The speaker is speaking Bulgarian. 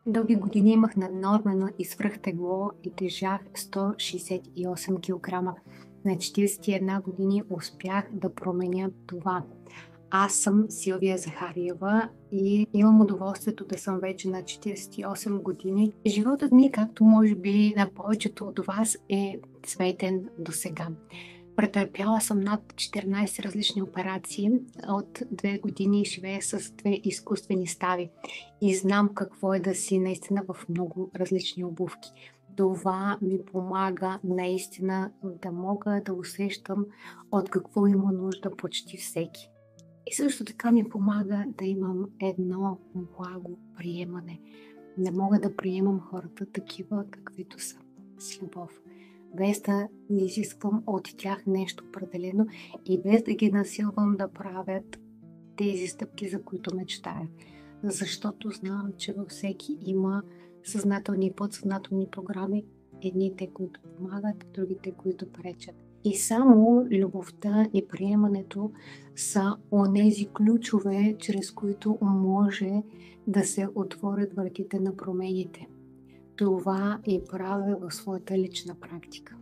Дълги години имах наднормено и свръхтегло и тежах 168 кг. На 41 години успях да променя това. Аз съм Силвия Захариева и имам удоволствието да съм вече на 48 години. Животът ми, както може би на повечето от вас, е цветен досега. Претърпяла съм над 14 различни операции. От 2 години живея с 2 изкуствени стави и знам какво е да си наистина в много различни обувки. Това ми помага наистина да мога да усещам от какво има нужда почти всеки. И също така ми помага да имам едно благо приемане. Не мога да приемам хората такива, каквито са, с любов, без да изисквам от тях нещо определено и без да ги насилвам да правят тези стъпки, за които мечтая. Защото знам, че във всеки има съзнателни и подсъзнателни програми, едните, които помагат, другите, които пречат. И само любовта и приемането са онези ключове, чрез които може да се отворят вратите на промените. Това и правя в своята лична практика.